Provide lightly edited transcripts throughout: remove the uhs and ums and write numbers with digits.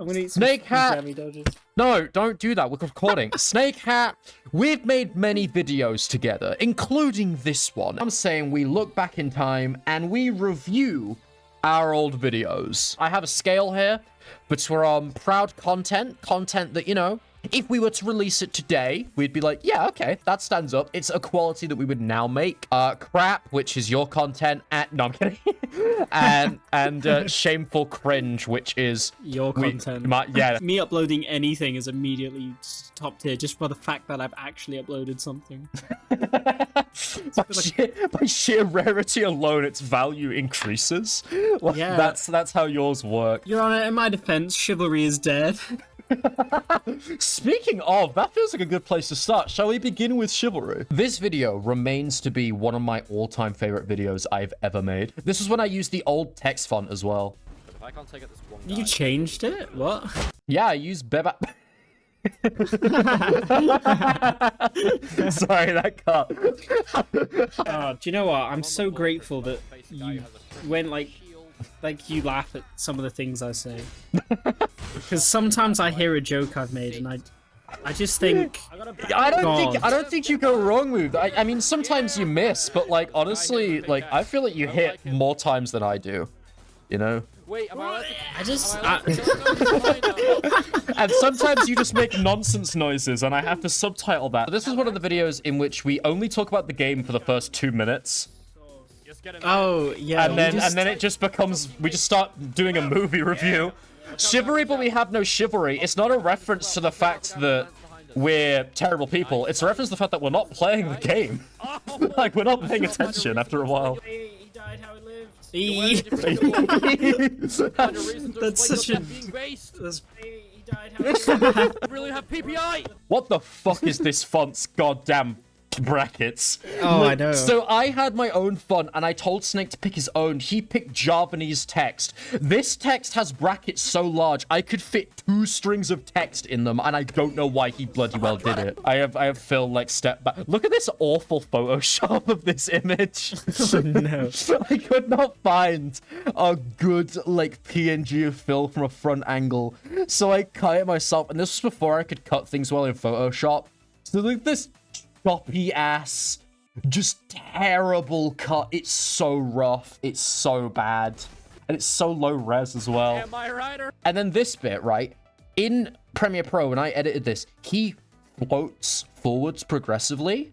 gonna eat some SnakeHat. jammy dodgers. No, don't do that. We're recording. SnakeHat, we've made many videos together, including this one. I'm saying we look back in time and we review our old videos. I have a scale here between proud content that, you know, if we were to release it today, we'd be like, yeah, okay, that stands up. It's a quality that we would now make. Crap, which is your content. No, I'm kidding. and shameful cringe, which is your content. Yeah. Me uploading anything is immediately top tier just for the fact that I've actually uploaded something. by sheer rarity alone, its value increases. Like, yeah, that's how yours work. Your Honor, in my defense, chivalry is dead. Speaking of, that feels like a good place to start. Shall we begin with chivalry? This video remains to be one of my all-time favorite videos I've ever made. This is when I used the old text font as well. If I can't take it, this one guy. You changed it? What? Yeah, I used Beba. Sorry, that cut. Do you know what? I'm so grateful that you went like you laugh at some of the things I say. Because sometimes I hear a joke I've made and I just think I don't think you go wrong with I mean, sometimes you miss, but like honestly, like I feel like you hit more times than I do, you know. Wait, am I and sometimes you just make nonsense noises and I have to subtitle that. This is one of the videos in which we only talk about the game for the first 2 minutes. Oh yeah, and then it just becomes, we just start doing a movie review. Chivalry, but we have no chivalry. It's not a reference to the fact that we're terrible people. It's a reference to the fact that we're not playing the game. Like, we're not paying attention after a while. He died how he lived. That's such a... He died how he lived. Really have PPI. What the fuck is this font's goddamn brackets? Oh, I know. So I had my own font and I told Snake to pick his own. He picked Javanese text. This text has brackets so large I could fit 2 strings of text in them, and I don't know why he bloody well did it. I have Phil like step back. Look at this awful Photoshop of this image. Oh, no. I could not find a good like PNG of Phil from a front angle, so I cut it myself, and this was before I could cut things well in Photoshop. So like this choppy ass, just terrible cut. It's so rough, it's so bad, and it's so low res as well. Am I right? And then this bit, right, in Premiere Pro, when I edited this, he floats forwards progressively,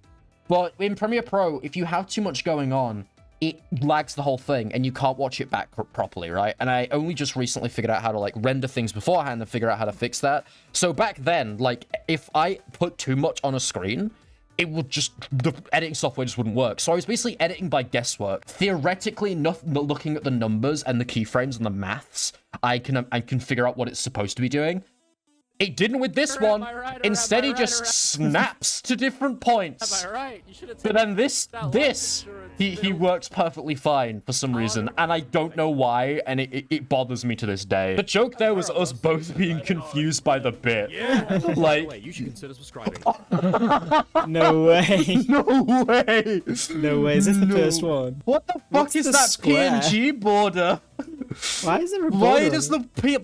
but in Premiere Pro, if you have too much going on, it lags the whole thing and you can't watch it back properly, right? And I only just recently figured out how to like render things beforehand and figure out how to fix that. So back then, like if I put too much on a screen, it would just, the editing software just wouldn't work. So I was basically editing by guesswork. Theoretically, looking at the numbers and the keyframes and the maths, I can figure out what it's supposed to be doing. It didn't with this one. Instead, he just snaps to different points. Am I right? You should have but then this, he works perfectly fine for some reason, and I don't know why, and it bothers me to this day. The joke there was us both being confused by the bit. Yeah. Like, you should consider subscribing. No way. No way. No way. Is this the first one? What the fuck is that square? PNG border? Why is there a border?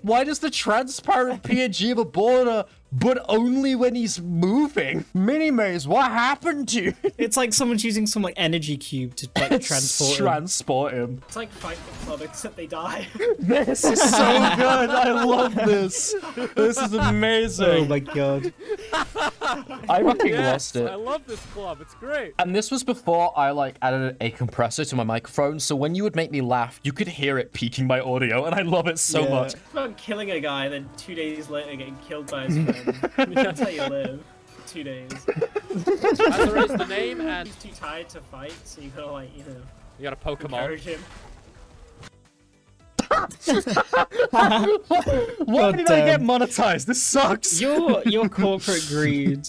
Why does the transparent PNG have a border, but only when he's moving? Mini-Maze, what happened to you? It's like someone's using some like energy cube to like transport him. It's like Fight Club, except they die. This is so good. I love this. This is amazing. Oh my god. I fucking lost it. I love this club. It's great. And this was before I like added a compressor to my microphone, so when you would make me laugh, you could hear it peaking my audio, and I love it so much. It's about killing a guy, then 2 days later getting killed by his friend. That's how you live. 2 days. Mazeraylux the name, and he's too tired to fight, so you gotta like, you know, you gotta poke him encourage him. Why did I get monetized? This sucks. Your corporate greed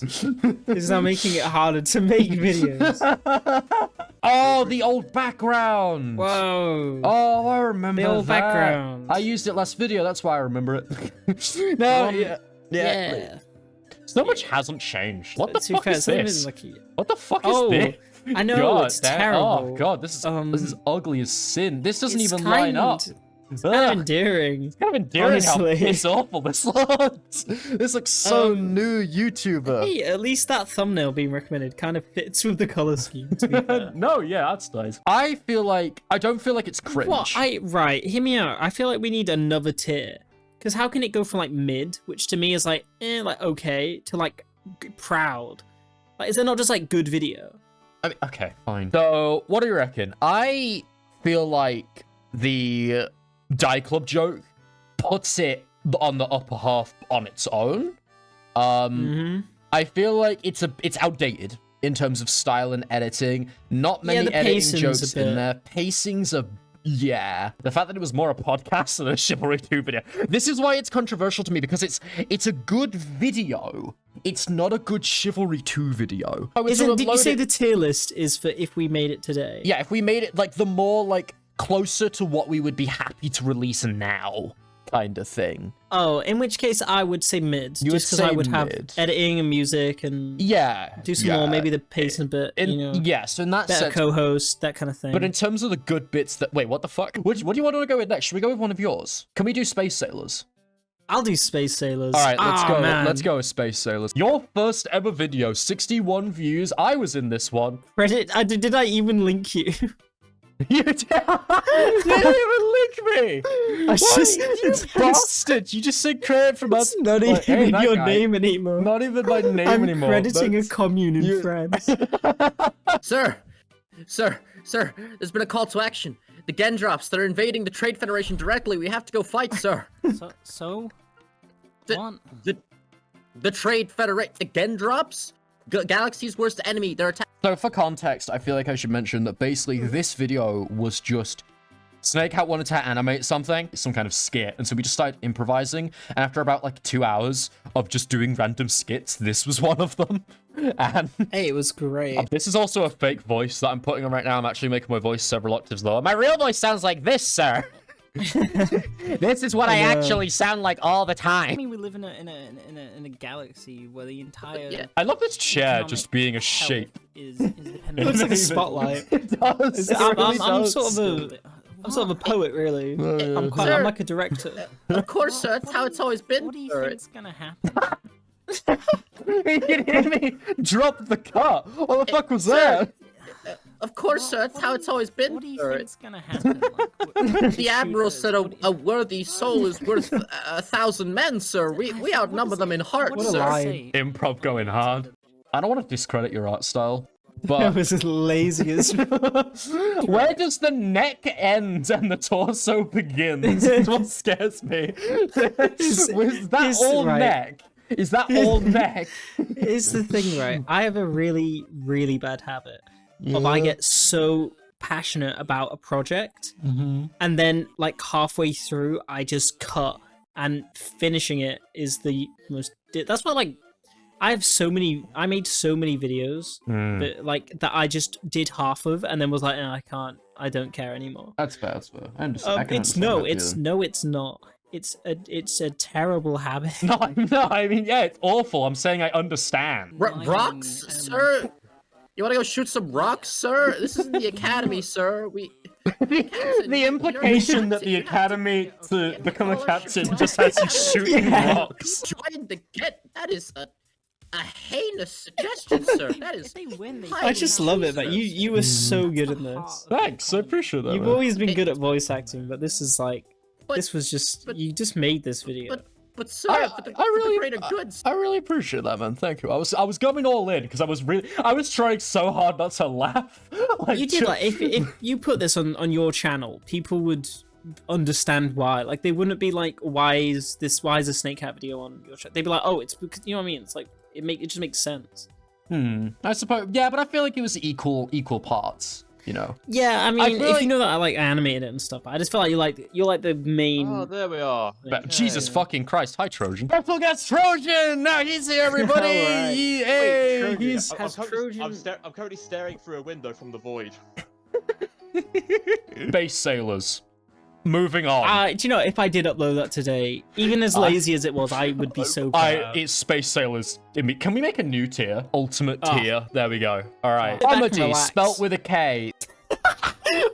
is now making it harder to make videos. Oh, the old background. Whoa. Oh, I remember the old that. background. I used it last video. That's why I remember it. No, yeah. So much hasn't changed. What the fuck is this? What the fuck is this? I know, it's terrible. Oh god, this is ugly as sin. This doesn't even line up. It's kind of endearing. It's kind of endearing how Honestly. piss awful this looks. This looks so new YouTuber. Hey, at least that thumbnail being recommended kind of fits with the color scheme, to be fair. No, yeah, that's nice. I don't feel like it's cringe. What? Right, hear me out. I feel like we need another tier. Because how can it go from like mid, which to me is like, like okay, to like proud? Like, is it not just like good video? I mean, okay, fine. So, what do you reckon? I feel like the Die Club joke puts it on the upper half on its own. I feel like it's outdated in terms of style and editing. Not many the editing pacing's jokes a bit. in there. Pacing's a the fact that it was more a podcast than a Chivalry 2 video. This is why it's controversial to me, because it's a good video. It's not a good Chivalry 2 video. Did you say the tier list is for if we made it today? Yeah, if we made it like the more like closer to what we would be happy to release now kind of thing. Oh, in which case I would say mid. You would just because I say would have mid. editing and music and do some more, maybe the pacing a bit, Yes, in that better sense. co-host, that kind of thing. But in terms of the good bits that... Wait, what the fuck? What do you want to go with next? Should we go with one of yours? Can we do Space Sailors? I'll do Space Sailors. All right, let's go. Man. Let's go with Space Sailors. Your first ever video, 61 views. I was in this one. Credit. Did I even link you? You didn't even link me. You bastard! You just said credit from us. It's not Like, even hey, your that guy. name anymore. Not even my name I'm anymore. crediting That's- a commune in France. Sir, there's been a call to action. The Gendrops, they're invading the Trade Federation directly. We have to go fight, sir. So? The Trade Federation, the Gendrops? Galaxy's worst enemy. They're attacking. So for context, I feel like I should mention that basically this video was just SnakeHat wanted to animate something, some kind of skit, and so we just started improvising, and after about like 2 hours of just doing random skits, this was one of them. And Hey, it was great. this is also a fake voice that I'm putting on right now. I'm actually making my voice several octaves lower. My real voice sounds like this, sir. This is what I actually sound like all the time. I mean, we live in a galaxy where the entire I love this chair economic just being a health shape. is dependent. It It's like a even- spotlight. It does. It I'm really I'm does. I'm sort of a poet, really. I'm Sir. like a director. Of course, sir. That's how it's always been. What do you sir. think's gonna happen? You can hear me drop the cut. What the fuck was Sir. that? Of course, sir. That's how it's always been. What do you sir. think's gonna happen? Like, The Admiral said a worthy soul is worth 1,000 men, sir. We outnumber them in heart, what a sir. lie. Improv going hard. I don't want to discredit your art style, I but was as lazy as. where does the neck end and the torso begin? That's what scares me. Was that is- all right. neck? Is that all neck? Here's the thing, right? I have a really, really bad habit of I get so passionate about a project, and then like halfway through, I just cut, and finishing it is the most. That's why like I made so many videos that I just did half of, and then was like, I don't care anymore. That's fair. That's fair. I understand. I can It's not. It's a terrible habit. No, I mean, yeah, it's awful. I'm saying I understand. Rocks, sir? You want to go shoot some rocks, sir? This isn't the academy, sir. The implication that the academy to become a captain just has you shooting rocks. Trying to get that is a heinous suggestion, sir. That is. I just love it, but you were so good in this. Thanks, I appreciate that. You've man. always been good at voice acting, but this is like, this was just, you just made this video. But sir, for the greater good. I really appreciate that, man. Thank you. I was going all in because I was trying so hard not to laugh. Like, You did, like, if you put this on your channel, people would understand why. Like, they wouldn't be like, why is a SnakeHat video on your channel? They'd be like, oh, it's because, you know what I mean? It's like, it just makes sense. I suppose, yeah, but I feel like it was equal parts. You know. Yeah, I mean, feel if like- you know that I like animated it and stuff, I just feel like you're like the main. Oh, there we are. But Jesus fucking Christ! Hi, Trojan. Special guest Trojan. Now he's here, everybody. Alright. Hey, Trojan. he's I'm currently staring through a window from the void. Space Sailors. Moving on. Do you know, if I did upload that today, even as lazy as it was, I would be so proud. It's Space Sailors. Can we make a new tier? Ultimate tier. There we go. All right. Sit back and Comedy, relax. spelt with a K.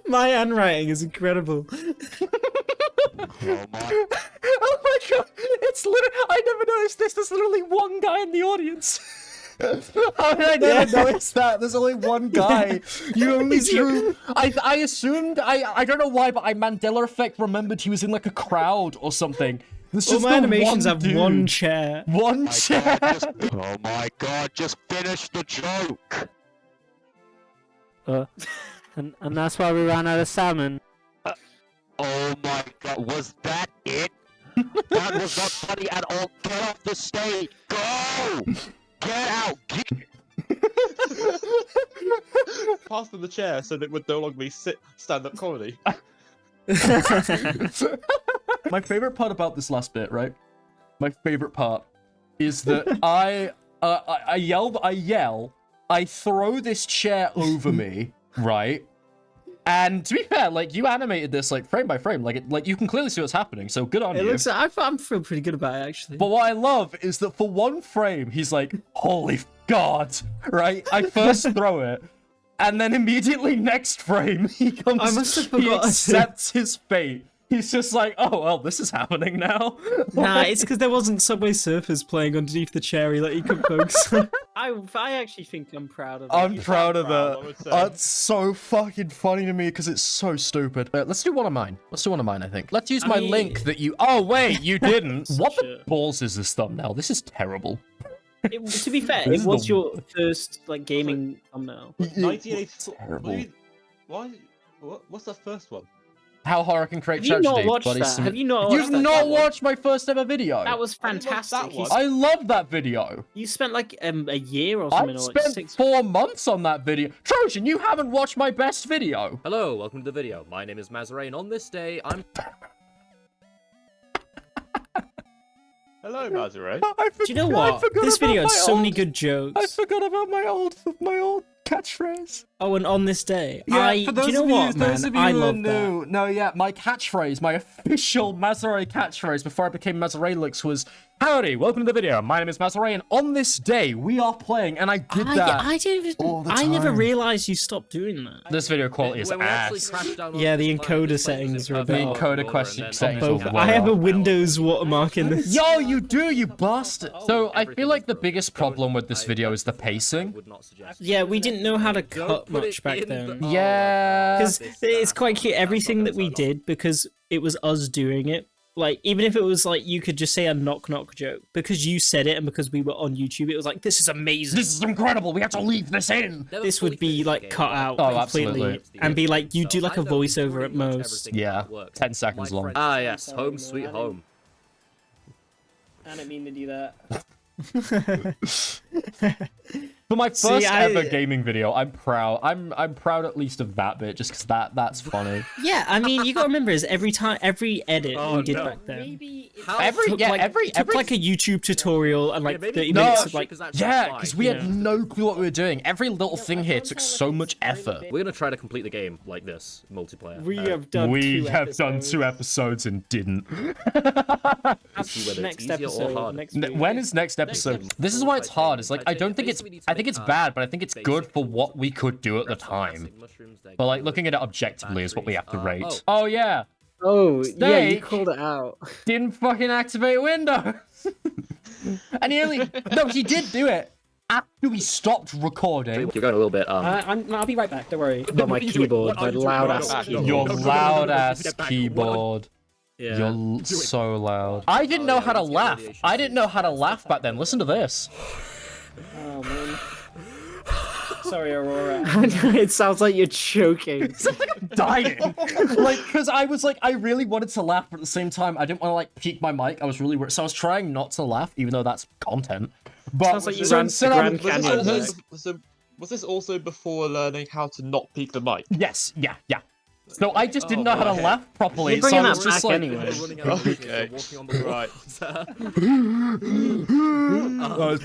My handwriting is incredible. Oh my. Oh my god! It's literally. I never noticed this. There's literally one guy in the audience. How did I never notice that? There's only one guy. You only drew. I assumed. I don't know why, but I Mandela effect remembered he was in like a crowd or something. There's All just my the animations one have dude. one chair. One My chair. God, oh my god, just finish the joke! And that's why we ran out of salmon. Oh my god, was that it? That was not funny at all. Get off the stage! Go! Get out! Pass them the chair so that it would no longer be stand-up comedy. My favorite part about this last bit, right? My favorite part is that I yell, I throw this chair over me, right? And to be fair, like you animated this like frame by frame, like you can clearly see what's happening. So good on It you. looks. I feel pretty good about it actually. But what I love is that for one frame, he's like, "Holy God!" Right? I first throw it, and then immediately next frame, he comes. I must have He forgotten. accepts his fate. He's just like, "Oh well, this is happening now." Nah, it's because there wasn't Subway Surfers playing underneath the cherry that you could focus on. I actually think I'm proud of it. I'm proud of proud, I that. would say. It's so fucking funny to me because it's so stupid. Let's do one of mine. Let's do one of mine, I think. Let's use my mean- link that you... Oh, wait, you didn't. What the Sure. balls is this thumbnail? This is terrible. To be fair, This it is was the- your first like gaming thumbnail. 1984. Terrible. Why? What's that first one? How horror can create Have you not tragedy. watched Bloody that? Sim- Have you not You've watched that? not That one- watched my first ever video. That was I didn't watch that fantastic. one. I love that video. You spent like a year or something, I or like spent 6. 4 months on that video. Trojan, you haven't watched my best video. Hello, welcome to the video. My name is Mazeraylux, and on this day, I'm... Hello, Mazeray. Do you know what? This video had so many good jokes. I forgot about my old catchphrase. Oh, and on this day, Yeah, for those do you know of you, what, those man? of you I who are love that. new, no, yeah, my catchphrase, my official Mazeray catchphrase before I became Mazeraylux was, "Howdy, welcome to the video. My name is Mazeray, and on this day we are playing," and I did that. I didn't. all the I never time. realized you stopped doing that. This video quality is When we actually ass. crashed down on Yeah, the this planet, encoder this place settings was in are a perfect bit off. The encoder order, question and then settings all are Both. the way I have a off. Windows watermark in this. Yo, you do, you bastard. So I feel like the biggest problem with this video is the pacing. Would not suggest. Yeah, we didn't know how to cut put much it back in then. the- Oh, Yeah. Because it's quite cute. Everything that we did, because it was us doing it. Like, even if it was like, you could just say a knock knock joke. Because you said it and because we were on YouTube, it was like, this is amazing. This is incredible. We have to leave this in. Never This fully would be finished the like game, cut but out Oh, completely. absolutely. And be like, you do So like a I know voiceover at pretty much most. everything Yeah, that works. 10 seconds My long. friend- Ah, yes, sorry, home no, sweet I home. I didn't mean to do that. For my first I- ever gaming video, I'm proud. I'm proud at least of that bit, just because that's funny. Yeah, I mean, you gotta remember is every edit Oh, we did no. back then. How Took like a YouTube tutorial and like maybe 30 No, minutes of like. Yeah, because we had Yeah. no clue what we were doing. Every little thing here took so much effort. We're gonna try to complete the game like this, multiplayer. We have done. We two have done episodes. 2 episodes and didn't. See whether Next it's easier or episode. harder. Next week. When is next episode? This is why it's hard. It's like I don't think it's. I think it's bad, but I think it's good for what we could do at the time. But like looking at it objectively is what we have to rate. Oh yeah, Oh, yeah, you Snake. called it out. didn't fucking activate Windows. And he only he did do it after we stopped recording. You're going a little bit. I'll be right back. Don't worry. What Not my are you doing? keyboard, What my are you doing? loud No, ass no, no, keyboard. Your no, no, loud no, ass get back. keyboard. Yeah. You're so loud. I didn't know how to laugh. I didn't know how to laugh back then. Listen to this. Oh man. Sorry, Aurora. It sounds like you're choking. Dying. Like, because I was like, I really wanted to laugh, but at the same time, I didn't want to like peek my mic. I was really worried. So I was trying not to laugh, even though that's content. But Sounds like you so ran instead the I'm- Grand Canyon. Was this also before learning how to not peek the mic? Yes, yeah. So I just didn't know how to okay. laugh properly. You're bringing so I that was just back like, anyway. Okay. Right.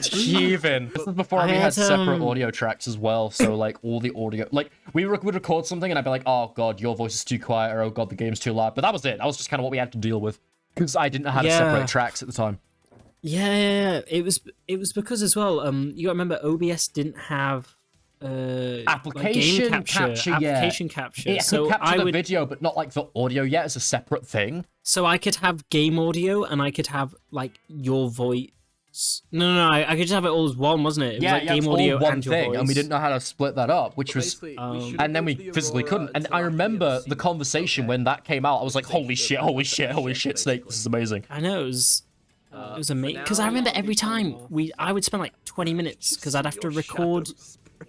heaving. This is before I we had had, separate audio tracks as well. So like all the audio, like we would record something and I'd be like, oh god, your voice is too quiet, or oh god, the game's too loud. But that was it. That was just kind of what we had to deal with because I didn't know how to Yeah. separate tracks at the time. Yeah. It was because as well. You got to remember OBS didn't have Application game capture, yeah. application capture. It So could capture I the would, video, but not like the audio yet as a separate thing. so I could have game audio and I could have like your voice. No, I could just have it all as one, wasn't it? It was like It's game all audio one and your thing, voice. and we didn't know how to split that up, which was. And then we physically couldn't. And I remember the conversation when that came out. I was like, holy shit, Snake, this is amazing. I know, it was amazing. Because I remember every time I would spend like 20 minutes because I'd have to record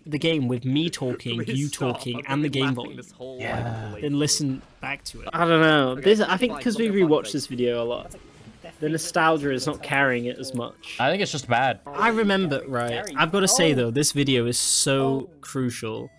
the game with me talking, you talking, and the game volume. Yeah. Then listen back to it. I don't know. I think because we rewatched this video a lot, the nostalgia is not carrying it as much. I think it's just bad. I remember, right? I've got to say though, this video is so crucial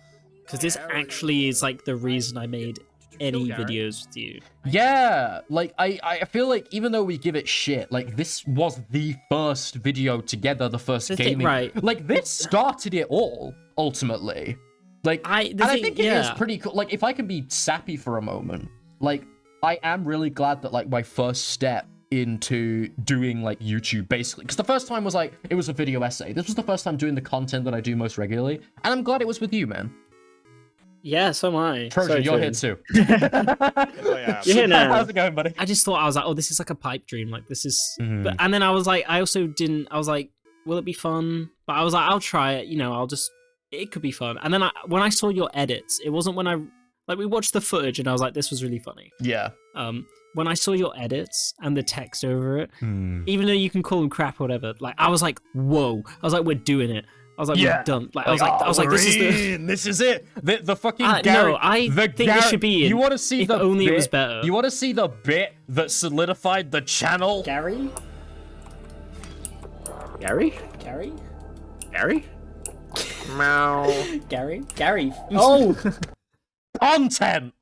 because this actually is like the reason I made any videos with you. Yeah, like I feel like even though we give it shit, like this was the first video together, the first gaming. Right. Like this started it all ultimately. Like I think it is pretty cool. Like if I can be sappy for a moment, like I am really glad that like my first step into doing like YouTube basically, because the first time was like it was a video essay. This was the first time doing the content that I do most regularly, and I'm glad it was with you, man. Yeah, so am I. Trojan, you're here too. Yeah. You're here now. How's it going, buddy? I just thought, I was like, oh, this is like a pipe dream. Like this is, Mhm. and then I was like, I was like, will it be fun? But I was like, I'll try it. You know, it could be fun. And then when I saw your edits, it wasn't when we watched the footage and I was like, this was really funny. Yeah. When I saw your edits and the text over it, Hmm. even though you can call them crap or whatever, like I was like, whoa. I was like, we're doing it. I was like, Yeah. we're done. Like I was like, this is the. This is it. The fucking No, Gary. I think this should be in. You want to see If the only bit, it was better. You want to see the bit that solidified the channel? Gary? Gary? Gary? Gary? Gary? Oh! Content.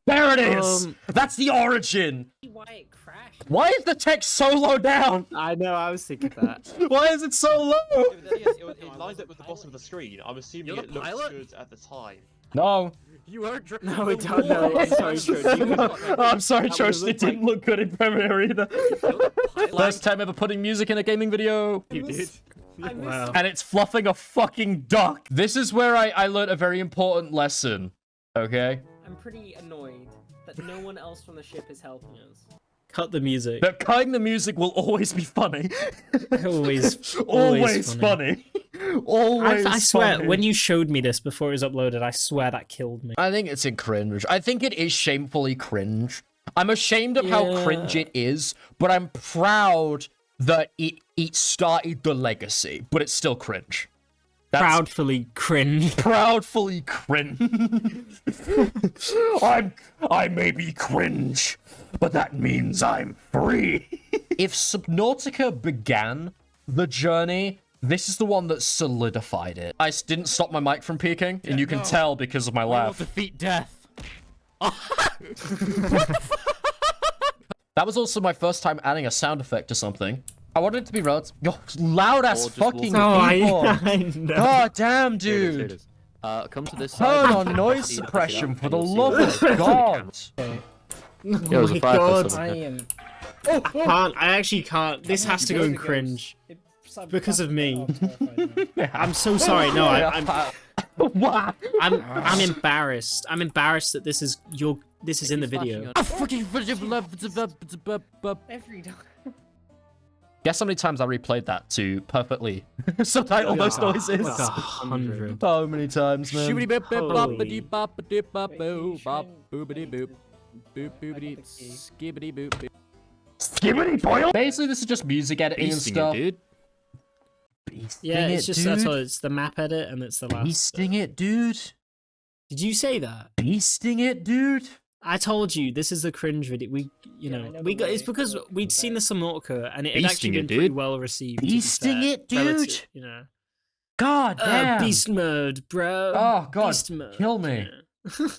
There it is. That's the origin. Why it crashed? Why is the text so low down? I know, I was thinking that. Why is it so low? It lines up with the bottom of the screen. I'm assuming You're it the looks pilot? good at the time. No. You are No, we don't know. I'm sorry, Trojan. I'm sorry, That Trojan. would've It didn't look good in Premiere either. First time ever putting music in a gaming video. You did. Wow. And it's fluffing a fucking duck. This is where I learned a very important lesson. Okay? I'm pretty annoyed that no one else from the ship is helping us. Cut the music. That cutting the music will always be funny. Always funny. Always I swear, funny. when you showed me this before it was uploaded, I swear that killed me. I think it's in cringe. I think it is shamefully cringe. I'm ashamed of how cringe it is, but I'm proud that it started the legacy, but it's still cringe. That's Proudfully cringe. proudfully cringe. I may be cringe, but that means I'm free. If Subnautica began the journey, this is the one that solidified it. I didn't stop my mic from peaking, and you can tell because of my laugh. defeat death. That was also my first time adding a sound effect to something. I wanted it to be relative. Yo, loud ass fucking keyboard. I know. God damn, Here it dude. is. Come to this side. Turn on noise suppression for the love of God. There was a fireplace over I here. am. I actually can't. This has to go in cringe. Because of me. I'm so sorry. No, I'm embarrassed. I'm embarrassed that this is in the video. Every time. Guess how many times I replayed that to perfectly subtitle those noises? 100. How many times, man? Skibbity boil. Basically, this is just music editing and stuff. dude. Yeah, it's just that's dude. all. It's the map edit and it's the last. Beasting it, dude. Did you say that? Beasting it, dude. I told you this is the cringe video. It's because we'd seen the Subnautica and it had actually Beasting been it, pretty dude. well received. to be Beasting fair. it, dude. You know. God damn. Beast mode, bro. Oh, God, Beast mode. kill me. Yeah.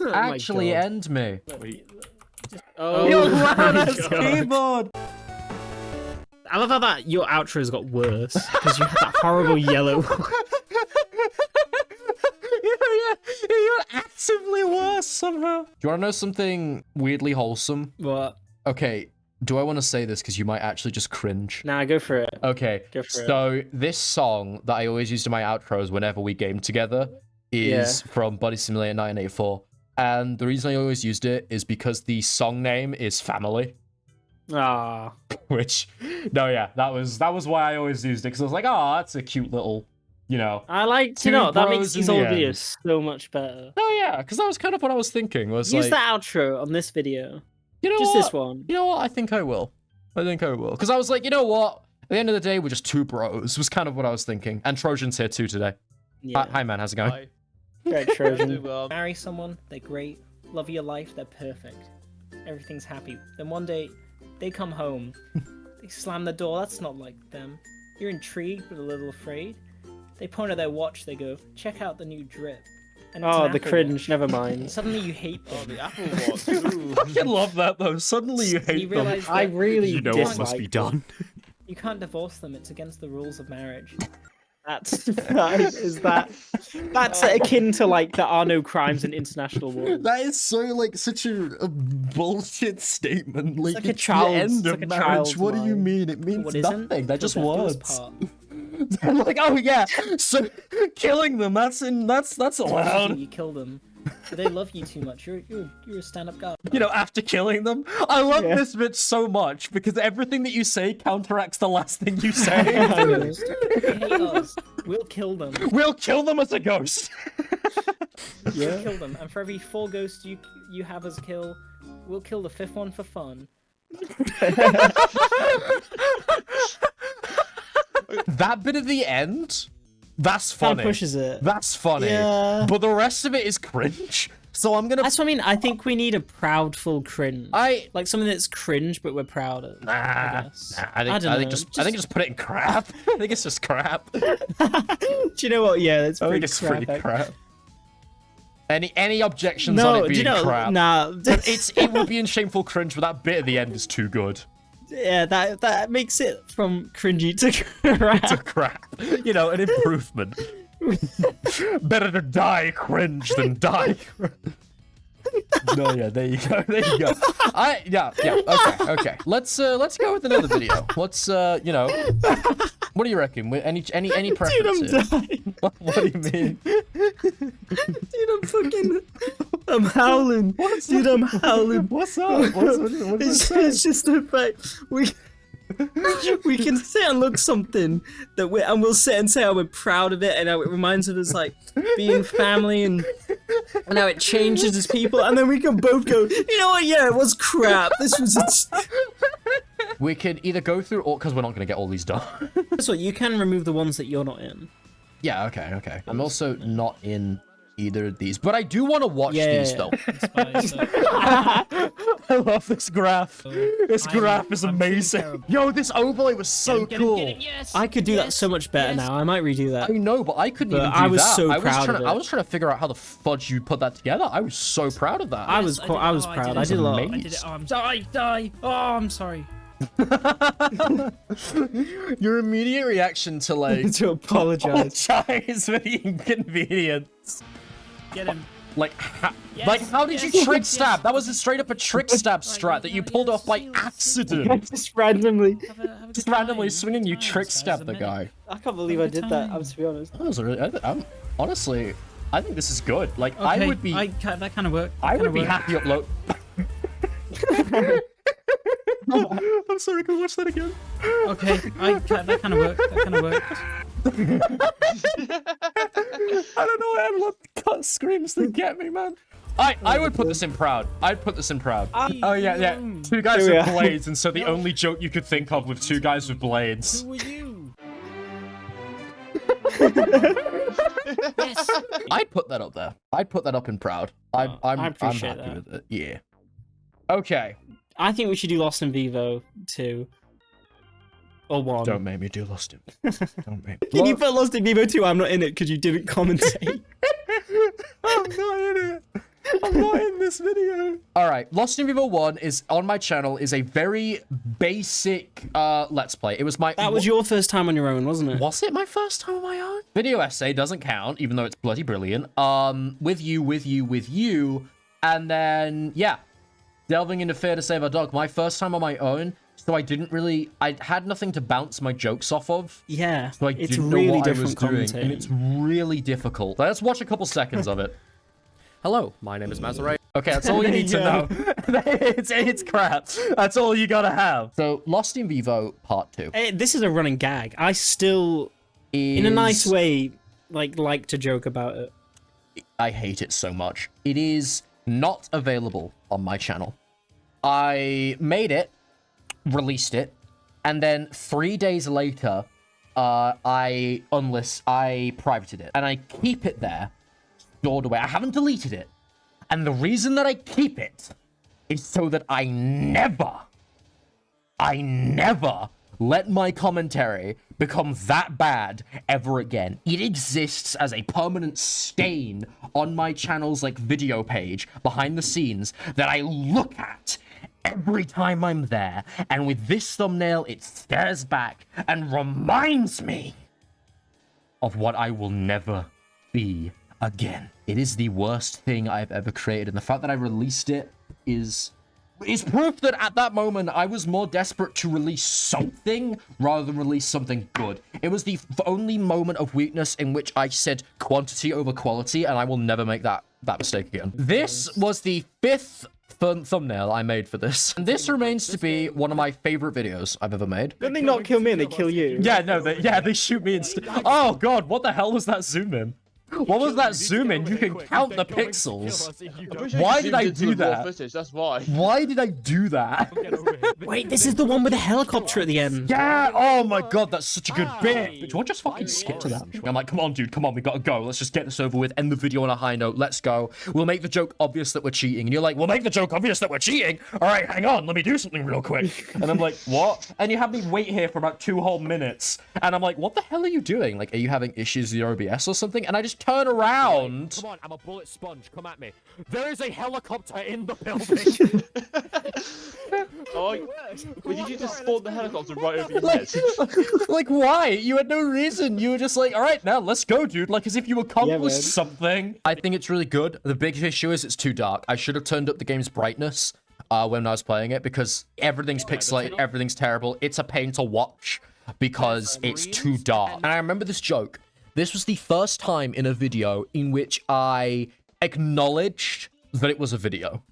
Oh my Actually God. end me. Oh, Your my loud ass God. keyboard. I love how that your outros got worse because you had that horrible yellow. You're actively worse somehow. Do you want to know something weirdly wholesome? What? Okay, do I want to say this because you might actually just cringe? Nah, go for it. Okay, Go for it. so this song that I always used in my outros whenever we game together, is from Body Simulator 1984. And the reason I always used it is because the song name is Family. Ah. Which, no, yeah, that was why I always used it. Because I was like, oh, that's a cute little, you know. I like, Two that bros makes in these the old end. videos so much better. Oh, yeah, because that was kind of what I was thinking. Was Use like, the outro on this video. you know Just what? this one. You know what? I think I will. Because I was like, you know what? At the end of the day, we're just two bros, was kind of what I was thinking. And Trojan's here too today. Yeah. Hi, man, how's it going? Hi. Great Trojan. Marry someone, they're great. Love your life, they're perfect. Everything's happy. Then one day, they come home. They slam the door. That's not like them. You're intrigued but a little afraid. They point at their watch. They go, "Check out the new drip." And it's Oh, an the Apple cringe. Watch. Never mind. Suddenly you hate them. Oh, the Apple Watch. Ooh. I fucking love that though. Suddenly you hate them. realize I that really You know dislike what must be them. done. you can't divorce them. It's against the rules of marriage. That's that's akin to like there are no crimes in international law. That is so like such a bullshit statement. Like, like a it's child's- the end it's of like a marriage. child's What do you mind. mean? It means What isn't? nothing. They're just The feels words. part. I'm like, oh yeah. So killing them, that's allowed. You kill them. But they love you too much. You're a stand-up guy. You know, after killing them. I love Yeah. this bit so much because everything that you say counteracts the last thing you say. They hate us. We'll kill them. We'll kill them as a ghost. We'll kill them. And for every 4 ghosts you have us kill, we'll kill the 5th one for fun. That bit at the end, that's Kind funny. of pushes it. That's funny. Yeah. But the rest of it is cringe. So I'm gonna. That's what I mean. I think we need a proudful cringe. I Like something that's cringe, but we're proud of. I guess. I think don't know, just put it in crap. I think it's just crap. Do you know what? Yeah, it's I pretty think it's crap. pretty crap. Any objections on No, it do being you know? crap? Nah. It would be in shameful cringe, but that bit at the end is too good. Yeah, that makes it from cringy to crap. To crap. You know, an improvement. Better to die cringe than die cringe. No, yeah, there you go. There you go. Okay. Let's go with another video. Let's you know, what do you reckon? Any preferences? Dude, I'm dying. What do you mean? Dude, I'm howling. Dude, I'm howling. What's up? It's just the fact we can sit and look something that we'll sit and say how we're proud of it and how it reminds us like being family and how it changes as people, and then we can both go, you know what? Yeah, it was crap. This was. We could either go through all because we're not gonna get all these done. That's what you can remove the ones that you're not in. Yeah. Okay. I'm also not in either of these, but I do want to watch these though. I love this graph. This graph is amazing. Yo, this overlay was so cool. I could do that so much better now. I might redo that. I know, but I couldn't But even do I was that. so I was proud trying of to, it. I was trying to figure out how the fudge you put that together. I was so proud of that. I was proud. I did a lot. amazing. Oh, I'm die. Oh, I'm sorry. Your immediate reaction to like To apologize. apologize for the inconvenience. Get him. Like, how did you trick stab? That was straight up a trick stab strat that you pulled off by accident. Just randomly. Just randomly swinging, you trick stab the guy. I can't believe I did that. To be honest. That was really, honestly, I think this is good. Like, I would be, that kind of worked. I would be happy upload. I'm sorry, can we watch that again? Okay, that kind of worked. That kind of worked. I don't know, I had a lot of cut screams that get me, man. I would put this in proud. I'd put this in proud. Oh yeah. 2 guys Here we with are. blades, and so the only joke you could think of with 2 guys with blades. Who are you? Yes. I'd put that up there. I'd put that up in proud. I'm appreciate happy that. with it. Yeah. Okay. I think we should do Lost in Vivo 2. Or 1. Don't make me do Lost in. Don't make me. Can you put Lost in Vivo 2? I'm not in it because you didn't commentate. I'm not in it. I'm not in this video. All right, Lost in Vivo 1 is on my channel. Is a very basic let's play. It was my. That was your first time on your own, wasn't it? Was it my first time on my own? Video essay doesn't count, even though it's bloody brilliant. With you, and then yeah, delving into Fear to Save Our Dog. My first time on my own. so I didn't really, I had nothing to bounce my jokes off of. Yeah, So I it's didn't really know what different I was doing, and commentating. it's really difficult. Let's watch a couple seconds of it. Hello, my name is Mazeraylux. Okay, that's all you need to know. it's crap. That's all you gotta have. So, Lost in Vivo Part 2. This is a running gag. I still, in a nice way, like to joke about it. I hate it so much. It is not available on my channel. I made it, released it, and then 3 days later, I privated it, and I keep it there, stored away. I haven't deleted it, and the reason that I keep it is so that I never let my commentary become that bad ever again. It exists as a permanent stain on my channel's video page behind the scenes that I look at every time I'm there, and with this thumbnail it stares back and reminds me of what I will never be again. It is the worst thing I've ever created, and the fact that I released it is proof that at that moment I was more desperate to release something rather than release something good. It was the only moment of weakness in which I said quantity over quality, and I will never make that mistake again. This was the 5th thumbnail I made for this, and this remains to be one of my favorite videos I've ever made. Don't they not kill me and they kill you? Yeah, no, they shoot me instead. Oh god, what the hell was that zoom in? What was that zoom in? You can count the pixels. Why did I do that? Footage, that's why. Why did I do that? Wait, this is the one with the helicopter at the end. Yeah, oh my god, that's such a good bit. Do I just fucking skip to that? I'm like, come on, dude, come on, we gotta go. Let's just get this over with, end the video on a high note. Let's go. We'll make the joke obvious that we're cheating. And you're like, we'll make the joke obvious that we're cheating? All right, hang on, let me do something real quick. And I'm like, what? And you have me wait here for about 2 whole minutes. And I'm like, what the hell are you doing? Like, are you having issues with your OBS or something? And I just turn around. Come on, I'm a bullet sponge. Come at me. There is a helicopter in the building. Oh, well, did you just spawn the helicopter right over your head? Like, why? You had no reason. You were just like, all right, now let's go, dude. Like, as if you accomplished something. I think it's really good. The big issue is it's too dark. I should have turned up the game's brightness when I was playing it, because everything's pixelated, everything's terrible. It's a pain to watch because it's too dark. And I remember this joke. This was the first time in a video in which I acknowledged that it was a video.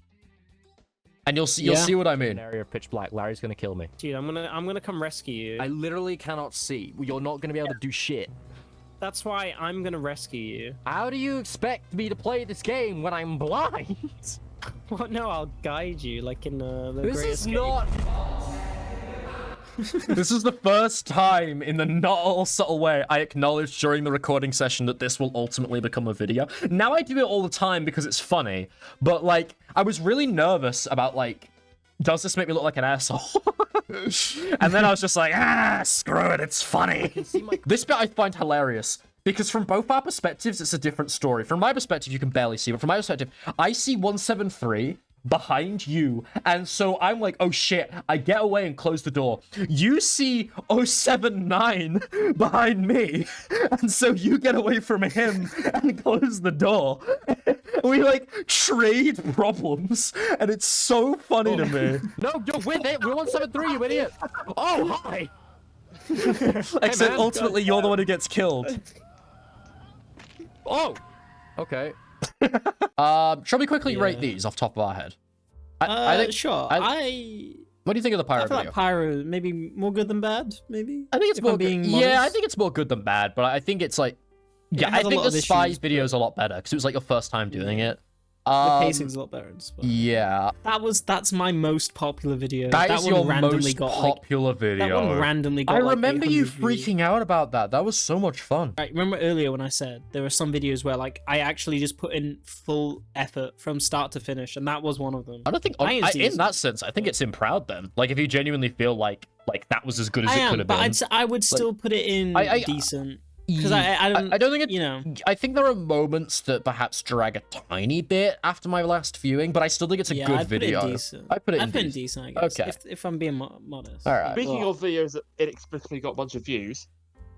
And you'll see what I mean. Area pitch black. Larry's gonna kill me. Dude, I'm gonna come rescue you. I literally cannot see. You're not gonna be able to do shit. That's why I'm gonna rescue you. How do you expect me to play this game when I'm blind? Well, no, I'll guide you like in the This Great is Escape. not. This is the first time in the not all subtle way I acknowledged during the recording session that this will ultimately become a video. Now I do it all the time because it's funny, but like, I was really nervous about like, does this make me look like an asshole? And then I was just like, screw it, it's funny. This bit I find hilarious, because from both our perspectives, it's a different story. From my perspective, you can barely see, but from my perspective, I see 173 behind you, and so I'm like, oh shit, I get away and close the door. You see 079 behind me, and so you get away from him and close the door. We like trade problems, and it's so funny to me. No, you're with it. We're 173, you idiot. Oh, hi. Except ultimately, you're the one who gets killed. Oh. Okay. Shall we quickly rate these off top of our head? I think Sure. What do you think of the I pyro feel video? like Pyro maybe more good than bad, maybe? I think it's if more I'm good. being Yeah, I modest. think it's more good than bad, but I think it's like, It yeah, has I a think lot the of Spies issues, video is a lot better because it was like your first time doing it. The pacing's a lot better in Spy. Yeah, That's my most popular video. that is one your randomly most got like popular video. that one randomly got I like remember you 800 views. freaking out about that. That was so much fun. Right, remember earlier when I said there were some videos where like I actually just put in full effort from start to finish, and that was one of them. I don't think I didn't see in this that sense. I think it's in proud then. Like if you genuinely feel like that was as good as I it am, could have but been. I would still put it in I- decent because I don't think it. you know. I think there are moments that perhaps drag a tiny bit after my last viewing, but I still think it's a Yeah, good I'd put it video. in decent. I put it in I'd put it in decent. decent, I guess. Okay. If I'm being modest. All right. Speaking of videos that inexplicably got a bunch of views,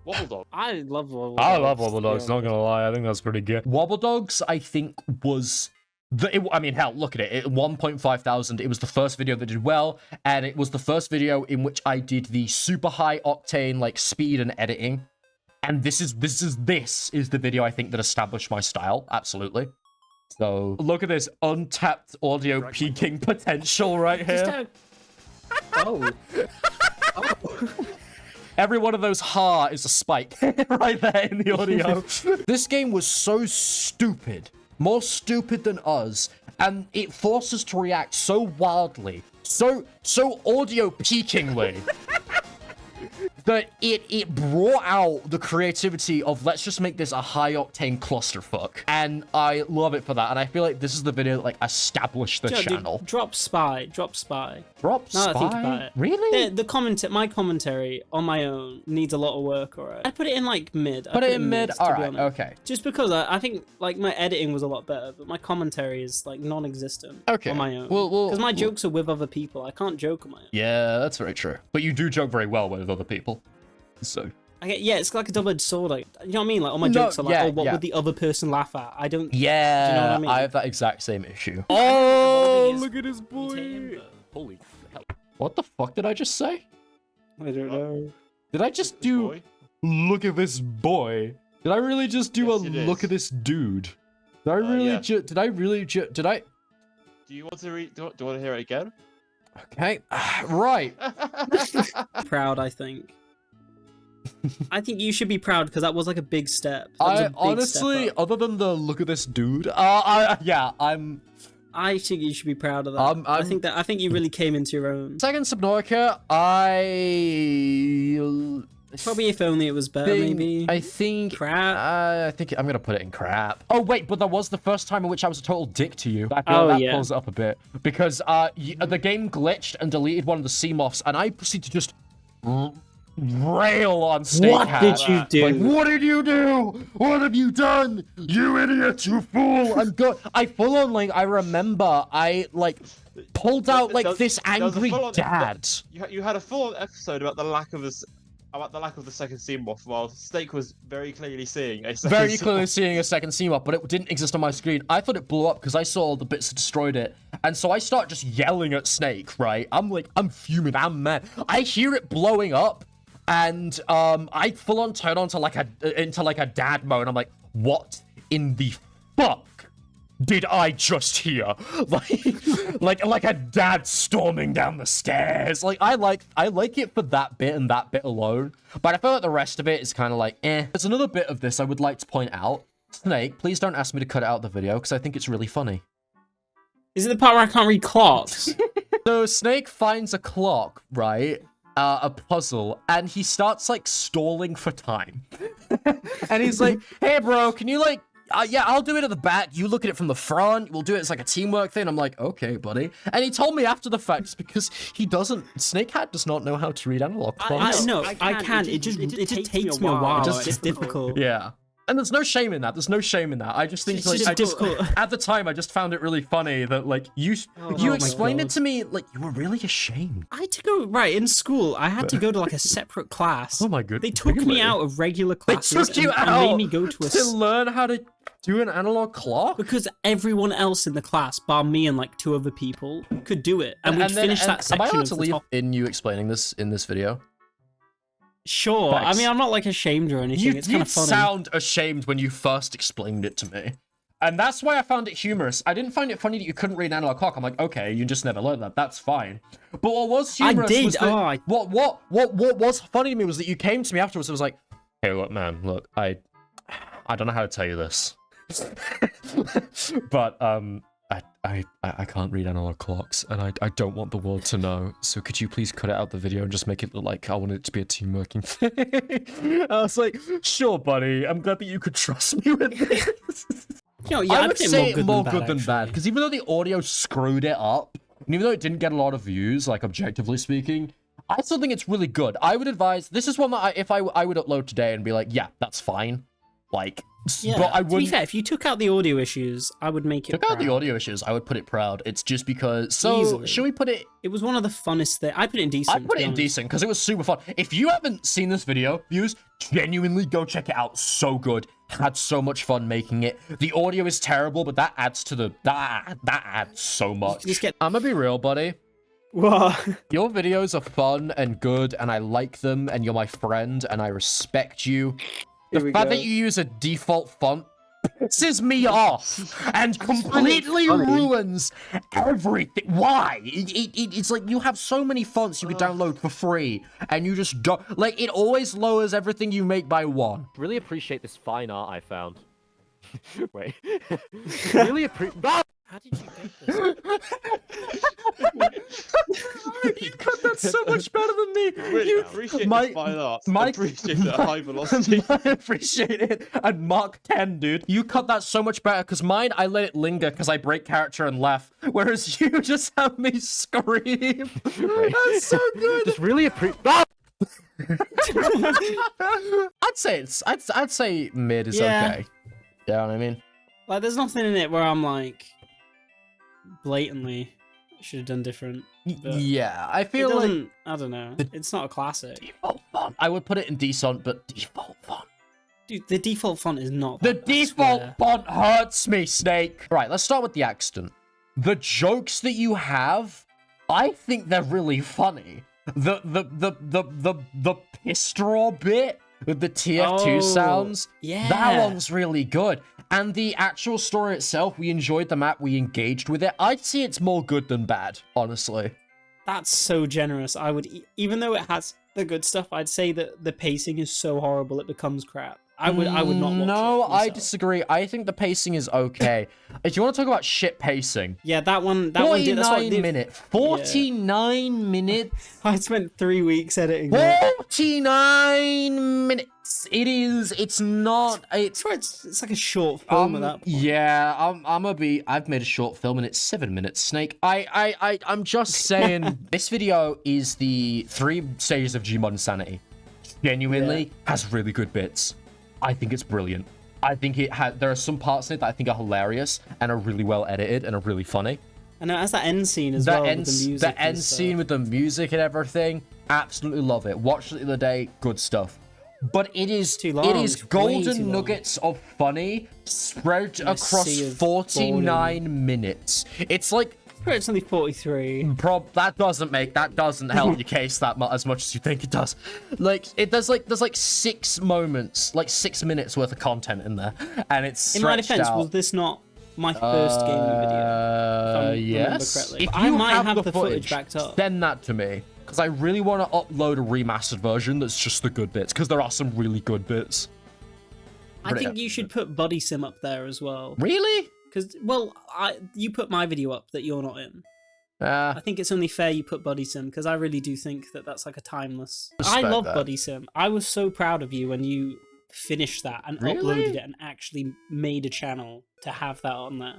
Wobble Dog. I love Wobble I Dogs, love to Wobble be Dogs, not honest. gonna lie, I think that's pretty good. Wobble Dogs, I think, was I mean, hell, look at it. 1.5 thousand. It was the first video that did well, and it was the first video in which I did the super high octane like speed and editing. And this is the video I think that established my style. Absolutely. So look at this untapped audio peaking potential right here. Oh. Every one of those ha is a spike right there in the audio. This game was so stupid, more stupid than us, and it forced us to react so wildly, so audio peakingly, that it brought out the creativity of let's just make this a high octane clusterfuck, and I love it for that. And I feel like this is the video that like established the Dude, channel. Drop spy. Drop Now that I think about spy? it. Really? My commentary on my own needs a lot of work, alright? I put it in like mid. Put it in mid. to be All right. honest. Okay. Just because I think like my editing was a lot better, but my commentary is like non-existent Okay. on my own. Well, Because my jokes are with other people. I can't joke on my own. Yeah, that's very true. But you do joke very well with other people. So. Yeah, it's like a double-edged sword. Like, you know what I mean? Like all my No, jokes are like, yeah, oh, what yeah. would the other person laugh at? I don't. Yeah, Do you know what I mean? I have that exact same issue. Oh, look at his boy. Holy hell. What the fuck did I just say? I don't know. Did I just do Boy. look at this boy? Did I really just do Yes, a you did. look at this dude? Did I really yeah. did I really did I? Do you want to read? Do you want to hear it again? Okay, right. Proud, I think. I think you should be proud because that was like a big step. That was a I big honestly, step up. other than the look at this dude, yeah, I'm I think you should be proud of that. I think you really came into your own. second Subnautica. Probably if only it was better, maybe. I think Crap. I think I'm gonna put it in crap. Oh wait, but that was the first time in which I was a total dick to you. I feel that yeah. pulls it up a bit because the game glitched and deleted one of the CMOFs, and I proceeded to just rail on SnakeHat. What did you do? Like, what did you do? What have you done? You idiot! You fool! I full on like I remember I like pulled out like this there was a angry full-on- dad. You had a full-on episode about the lack of this. About the lack of the second scene off, while Snake was very clearly seeing a second Very scene clearly off. seeing a second CMOF, but it didn't exist on my screen. I thought it blew up because I saw all the bits that destroyed it. And so I start just yelling at Snake, right? I'm fuming, I'm mad. I hear it blowing up, and I full on turn on to into a dad mode. I'm like, what in the fuck did I just hear? Like a dad storming down the stairs. Like I like it for that bit and that bit alone, but I feel like the rest of it is kind of like eh. There's another bit of this I would like to point out. Snake, please don't ask me to cut it out of the video because I think it's really funny. Is it the part where I can't read clocks? So Snake finds a clock, right? A puzzle, and he starts like stalling for time. And he's like, hey bro, can you like yeah, I'll do it at the back. You look at it from the front. We'll do it as like a teamwork thing. I'm like, okay, buddy. And he told me after the fact it's because he doesn't. SnakeHat does not know how to read analog clocks. I can. It just takes me a while. It's difficult. Yeah. And there's no shame in that. There's no shame in that. I just think It's like just I just difficult. at the time I just found it really funny that like you my explained it God. to me like you were really ashamed. I had to go right in school. I had to go to like a separate class. Oh my goodness. They took me out of regular They classes took you and out made me go to a to learn how to do an analog clock. because everyone else in the class, bar me and like two other people, could do it, and we'd finish that am I section allowed of to the leave top. in you explaining this in this video? Sure. Thanks. I mean, I'm not like ashamed or anything. It's kind You of funny. sound ashamed when you first explained it to me. And that's why I found it humorous. I didn't find it funny that you couldn't read analog clock. I'm like, okay, you just never learned that. That's fine. But what was humorous did. was that Oh, what was funny to me was that you came to me afterwards and was like, hey, look, man, look, I don't know how to tell you this. But I can't read analog clocks, and I don't want the world to know. So could you please cut it out the video and just make it look like I want it to be a team working thing? I was like, sure, buddy. I'm glad that you could trust me with this. You know, yeah, I I'd would say say more good than bad, actually. because even though the audio screwed it up, and even though it didn't get a lot of views, like objectively speaking, I still think it's really good. I would advise, this is one that if I would upload today and be like, yeah, that's fine. Like, Yeah. but I To be wouldn't. fair, if you took out the audio issues, I would make it. Took out the proud. audio issues, I would put it proud. It's just because. So, Easily. should we put it? It was one of the funnest things. I put it in decent. I'd put to it be in honest. decent because it was super fun. If you haven't seen this video, viewers, genuinely go check it out. So good. Had so much fun making it. The audio is terrible, but that adds to the that adds so much. Just get- I'm gonna be real, buddy. What? Your videos are fun and good, and I like them, and you're my friend, and I respect you. The Here we fact go. that you use a default font pisses me off and completely funny. ruins everything. Why? It's like you have so many fonts you could download for free, and you just don't. Like, it always lowers everything you make by 1. Really appreciate this fine art I found. Wait. Really appreciate. How did you get this? You cut that so much better than me. Really You- appreciate my- this fine art. my- Appreciate the high velocity. I appreciate it. And Mark 10, dude. You cut that so much better, because mine, I let it linger because I break character and laugh. Whereas you just have me scream. That's so good. Just really appreciate. I'd say I'd say mid is Yeah. okay. You know what I mean? Like, there's nothing in it where I'm like, blatantly, should have done different. But Yeah, I it feel like doesn't. I don't know. It's not a classic, default font. I would put it in decent, but default font. dude. The default font is not. The that, I default swear. font hurts me, Snake. Right, let's start with the accident. The jokes that you have, I think they're really funny. The piss straw bit with the TF2 Oh, sounds, yeah. that one's really good. And the actual story itself, we enjoyed the map, we engaged with it. I'd say it's more good than bad, honestly. That's so generous. I would, even though it has the good stuff, I'd say that the pacing is so horrible it becomes crap. I would not watch No, it I myself. disagree. I think the pacing is okay. If you want to talk about shit pacing, Yeah, that one did. That's what I 49 did. minutes. 49 minutes. I spent 3 weeks editing it. 49 minutes. It's not. I swear it's like a short film at that point. Yeah, I've made a short film and it's 7 minutes, Snake. I'm just saying this video is the 3 stages of Gmod Insanity. Genuinely has really good bits. I think it's brilliant. I think there are some parts in it that I think are hilarious and are really well edited and are really funny. And it has that end scene as well with the music. The end scene with the music and everything, absolutely love it. Watched it the other day, good stuff. But it is too long, it is it's way too golden long. nuggets of funny spread a across sea of 49 minutes. It's like It's only 43. that doesn't help your case as much as you think it does. Like there's like 6 moments, like 6 minutes worth of content in there, and it's In my stretched defense, out. was this not my first gaming video? If I remember Yes. correctly. If I you might have the footage footage backed up. send that to me, because I really want to upload a remastered version that's just the good bits, because there are some really good bits. I think you should put Buddy Sim up there as well. Really? Because, well, you put my video up that you're not in. I think it's only fair you put Buddy Sim, because I really do think that that's like a timeless. I Respect love that. Buddy Sim. I was so proud of you when you finished that and Really? uploaded it and actually made a channel to have that on there.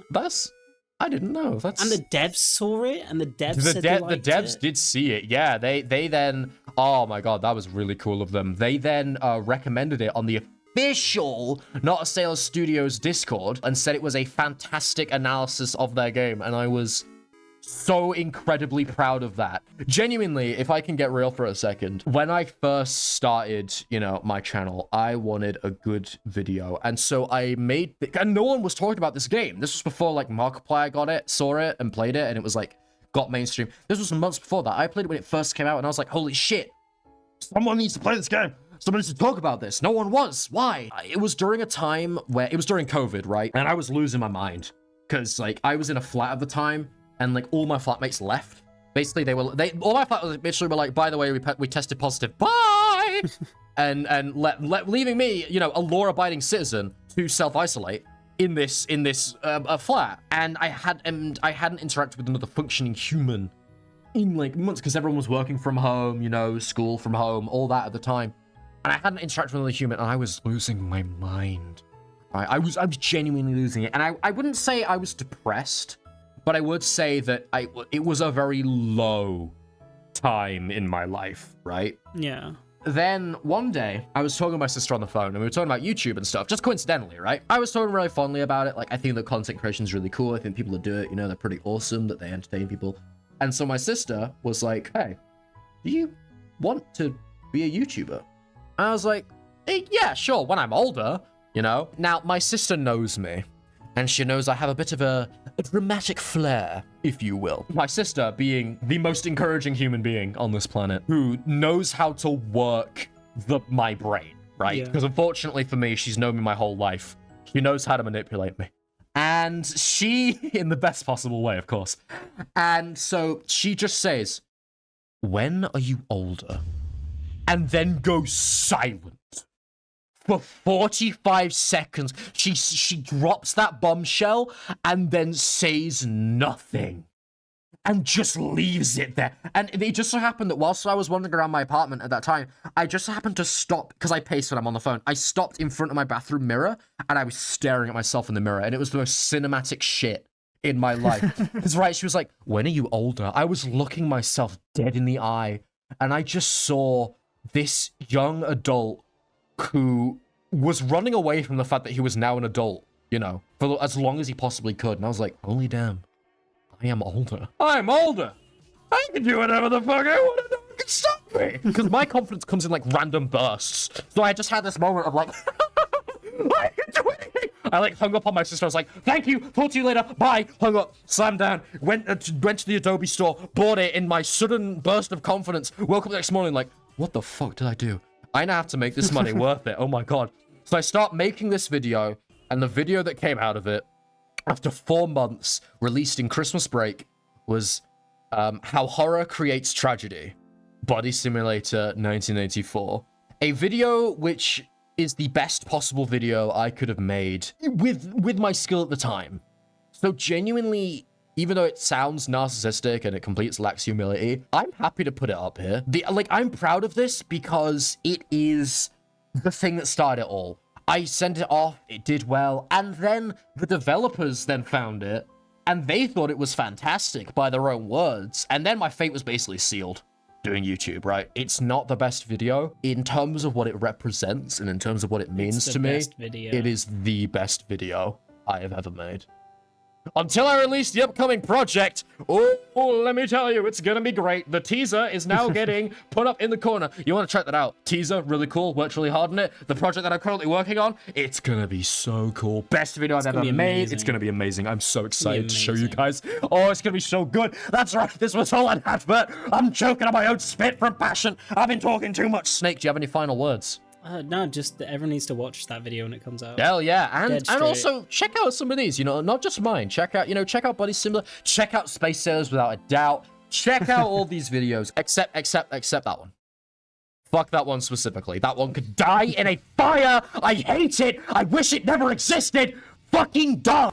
I didn't know. That's And the devs saw it, and the devs said the they liked devs it. did see it. Yeah, they then. Oh my god, that was really cool of them. They then recommended it on the official Not a Sailor Studios Discord and said it was a fantastic analysis of their game, and I was so incredibly proud of that. Genuinely, if I can get real for a second, when I first started, my channel, I wanted a good video, and so I made, and no one was talking about this game. This was before like Markiplier saw it and played it, and it was like got mainstream. This was months before that. I played it when it first came out, and I was like, holy shit, someone needs to play this game. Someone needs to talk about this. No one was. Why? It was during a time where it was during COVID, right? And I was losing my mind because like I was in a flat at the time, and like all my flatmates left. Basically, all my flatmates literally were like, by the way, we tested positive. Bye. and leaving me, a law-abiding citizen to self-isolate in this flat. And I hadn't interacted with another functioning human in like months because everyone was working from home, school from home, all that at the time. And I hadn't interacted with another human, and I was losing my mind. Right? I was genuinely losing it. And I wouldn't say I was depressed, but I would say that it was a very low time in my life, right? Yeah. then one day, I was talking to my sister on the phone, and we were talking about YouTube and stuff, just coincidentally, right? I was talking really fondly about it. Like, I think that content creation is really cool. I think people that do it, you know, they're pretty awesome, that they entertain people. And so my sister was like, hey, do you want to be a YouTuber? And I was like, yeah, sure, when I'm older, you know? Now, my sister knows me, and she knows I have a bit of a dramatic flair, if you will. My sister being the most encouraging human being on this planet, who knows how to work my brain, right? Yeah. Because unfortunately for me, she's known me my whole life. She knows how to manipulate me. And she, in the best possible way, of course. And so she just says, when are you older? And then goes silent. For 45 seconds, she drops that bombshell and then says nothing. And just leaves it there. And it just so happened that whilst I was wandering around my apartment at that time, I just happened to stop, because I pace when I'm on the phone. I stopped in front of my bathroom mirror, and I was staring at myself in the mirror, and it was the most cinematic shit in my life. Because, right, she was like, when are you older? I was looking myself dead in the eye, and I just saw this young adult who was running away from the fact that he was now an adult, you know, for as long as he possibly could. And I was like, holy damn, I am older. I'm older. I can do whatever the fuck I want to do. It can stop me. Because my confidence comes in like random bursts. So I just had this moment of like, I can do anything. I like hung up on my sister. I was like, thank you. Talk to you later. Bye. Hung up. Slammed down. Went to the Adobe store. Bought it in my sudden burst of confidence. Woke up the next morning like, what the fuck did I do? I now have to make this money worth it. Oh my god. So I start making this video, and the video that came out of it, after 4 months, released in Christmas break, was How Horror Creates Tragedy, Body Simulator 1984. A video which is the best possible video I could have made with my skill at the time. So genuinely, even though it sounds narcissistic and it completely lacks humility, I'm happy to put it up here. I'm proud of this because it is the thing that started it all. I sent it off, it did well, and then the developers then found it, and they thought it was fantastic by their own words, and then my fate was basically sealed doing YouTube, right? It's not the best video. In terms of what it represents and in terms of what it means to me, it is the best video I have ever made. Until I release the upcoming project, oh, let me tell you, it's gonna be great. The teaser is now getting put up in the corner. You want to check that out? Teaser, really cool, worked really hard on it. The project that I'm currently working on, it's gonna be so cool. Best video I've ever made. It's gonna be amazing. I'm so excited to show you guys. Oh, it's gonna be so good. That's right, this was all an advert. I'm choking on my own spit from passion. I've been talking too much. Snake, do you have any final words? No, just everyone needs to watch that video when it comes out. Hell yeah, and also check out some of these, you know, not just mine. Check out, check out Body Similar, check out Space Sailors without a doubt. Check out all these videos, except that one. Fuck that one specifically. That one could die in a fire. I hate it. I wish it never existed. Fucking die.